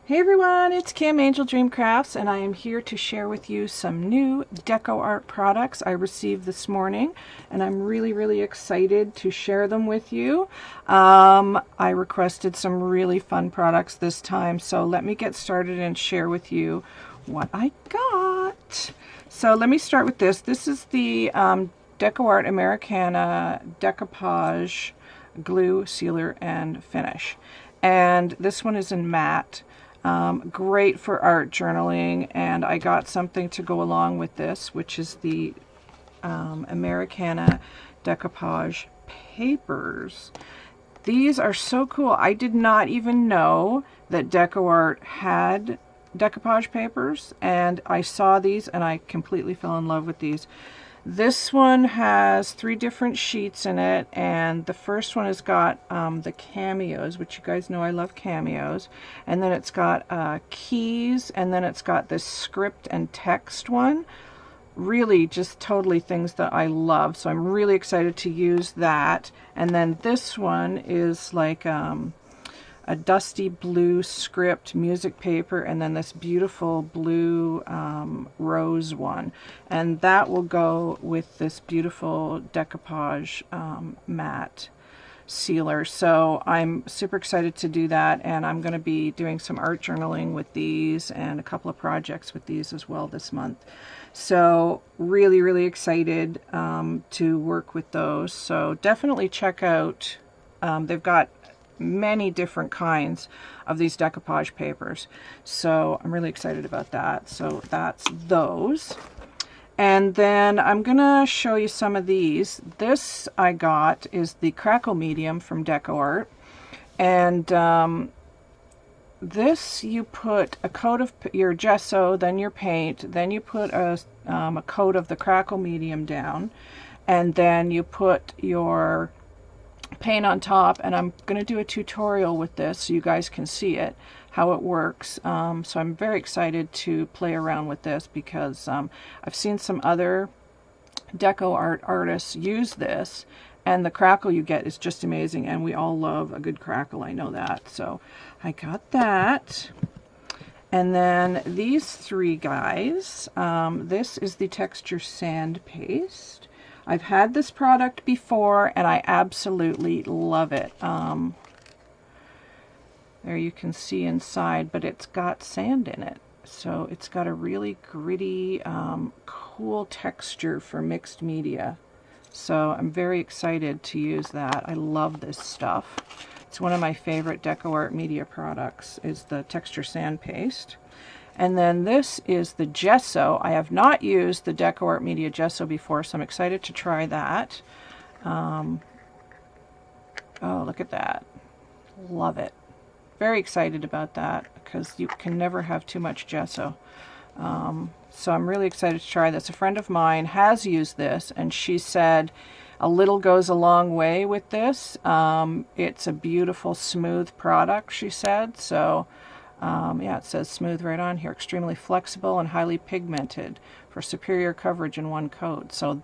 Hey everyone, it's Kim, Angeldreamcrafts, and I am here to share with you some new DecoArt products I received this morning, and I'm really excited to share them with you. I requested some really fun products this time, so let me get started and share with you what I got. So let me start with this. This is the DecoArt Americana Decoupage Glue, Sealer, and Finish. And this one is in matte. Great for art journaling, and I got something to go along with this, which is the Americana Decoupage papers. These are so cool. I did not even know that DecoArt had decoupage papers, and I saw these and I completely fell in love with these. This one has 3 different sheets in it, and the first one has got the cameos, which you guys know I love cameos, and then it's got keys, and then it's got this script and text one. Really just totally things that I love, so I'm really excited to use that. And then this one is like a dusty blue script music paper, and then this beautiful blue rose one, and that will go with this beautiful decoupage matte sealer. So I'm super excited to do that, and I'm going to be doing some art journaling with these and a couple of projects with these as well this month. So really excited to work with those. So definitely check out, they've got many different kinds of these decoupage papers, so I'm really excited about that. So that's those. And then I'm gonna show you some of these. This I got is the Crackle Medium from DecoArt, and this, you put a coat of your gesso, then your paint, then you put a coat of the Crackle Medium down, and then you put your paint on top. And I'm going to do a tutorial with this so you guys can see it, how it works. So I'm very excited to play around with this because I've seen some other DecoArt artists use this, and the crackle you get is just amazing, and we all love a good crackle, I know that. So I got that. And then these 3 guys, this is the texture sand paste. I've had this product before and I absolutely love it. There you can see inside, but it's got sand in it. So it's got a really gritty, cool texture for mixed media. So I'm very excited to use that. I love this stuff. It's one of my favorite DecoArt media products, is the texture sand paste. And then this is the gesso. I have not used the DecoArt Media gesso before, so I'm excited to try that. Oh, look at that. Love it. Very excited about that because you can never have too much gesso. So I'm really excited to try this. A friend of mine has used this, and she said a little goes a long way with this. It's a beautiful, smooth product, she said. So yeah, it says smooth right on here. Extremely flexible and highly pigmented for superior coverage in one coat. So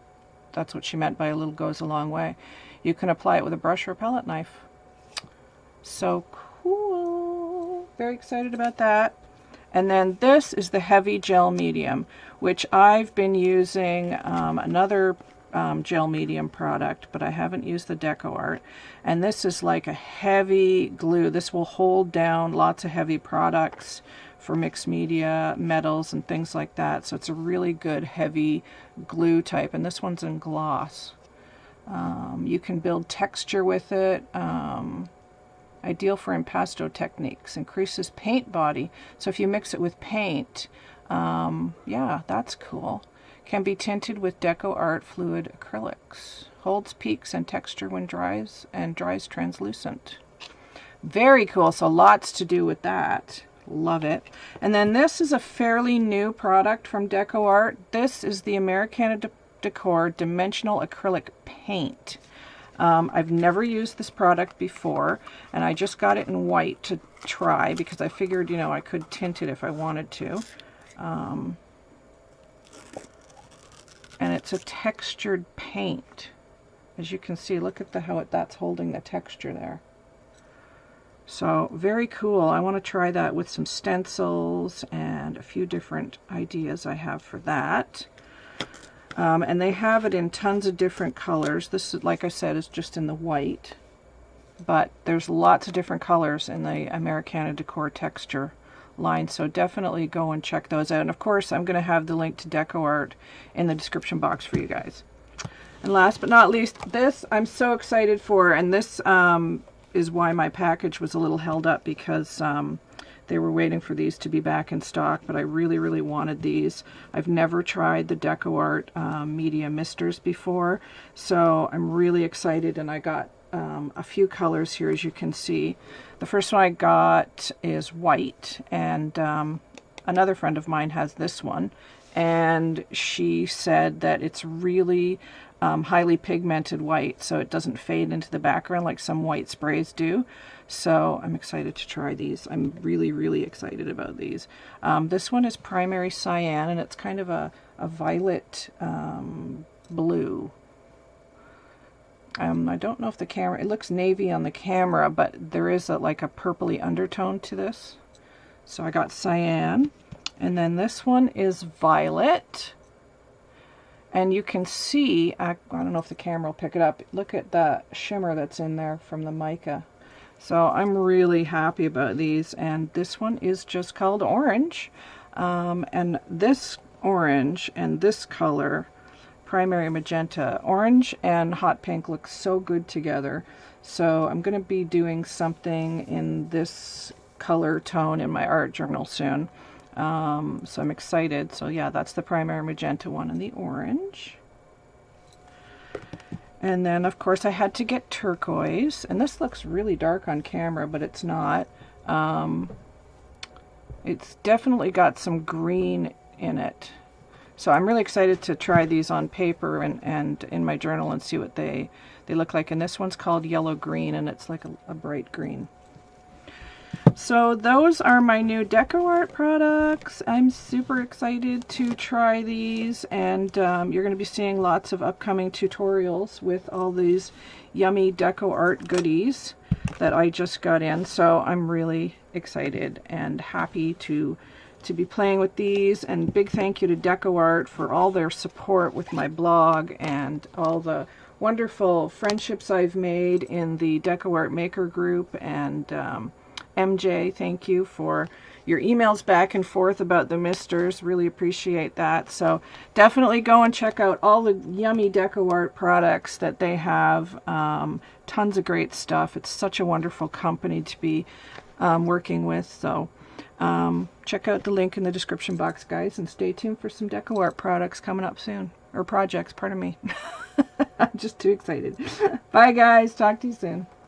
that's what she meant by a little goes a long way. You can apply it with a brush or a palette knife. So cool. Very excited about that. And then this is the heavy gel medium, which I've been using another gel medium product, but I haven't used the DecoArt. And this is like a heavy glue. This will hold down lots of heavy products for mixed media, metals, and things like that. So it's a really good heavy glue type, and this one's in gloss. You can build texture with it. Ideal for impasto techniques. Increases paint body. So if you mix it with paint, yeah, that's cool. Can be tinted with DecoArt fluid acrylics. Holds peaks and texture when dries, and dries translucent. Very cool. So lots to do with that. Love it. And then this is a fairly new product from DecoArt. This is the Americana Decor Dimensional Acrylic Paint. I've never used this product before, and I just got it in white to try because I figured, you know, I could tint it if I wanted to. And it's a textured paint. As you can see, look at how that's holding the texture there. So very cool. I want to try that with some stencils and a few different ideas I have for that. And they have it in tons of different colors. This, like I said, is just in the white, but there's lots of different colors in the Americana Decor texture line, so definitely go and check those out. And of course, I'm going to have the link to DecoArt in the description box for you guys. And last but not least, this I'm so excited for, and this is why my package was a little held up, because they were waiting for these to be back in stock, but I really, really wanted these. I've never tried the DecoArt Media Misters before, so I'm really excited, and I got a few colors here, as you can see. The first one I got is white, and another friend of mine has this one, and she said that it's really highly pigmented white, so it doesn't fade into the background like some white sprays do. So I'm excited to try these. I'm really, really excited about these. This one is Primary Cyan, and it's kind of a violet blue. I don't know if the camera, it looks navy on the camera, but there is like a purpley undertone to this. So I got cyan. And then this one is violet. And you can see, I don't know if the camera will pick it up, look at the shimmer that's in there from the mica. So I'm really happy about these. And this one is just called orange. And this orange and this color, Primary Magenta, orange and hot pink, look so good together. So I'm going to be doing something in this color tone in my art journal soon. So I'm excited. So yeah, that's the Primary Magenta one and the orange. And then of course I had to get turquoise, and this looks really dark on camera, but it's not. It's definitely got some green in it. So I'm really excited to try these on paper and in my journal and see what they look like. And this one's called Yellow Green, and it's like a bright green. So those are my new DecoArt products. I'm super excited to try these, and you're going to be seeing lots of upcoming tutorials with all these yummy DecoArt goodies that I just got in. So I'm really excited and happy to be playing with these, and big thank you to DecoArt for all their support with my blog and all the wonderful friendships I've made in the DecoArt Maker group. And MJ, thank you for your emails back and forth about the misters. Really appreciate that. So definitely go and check out all the yummy DecoArt products that they have. Tons of great stuff. It's such a wonderful company to be working with. So check out the link in the description box, guys, and stay tuned for some DecoArt products coming up soon. Or projects, pardon me. I'm just too excited. Bye, guys. Talk to you soon.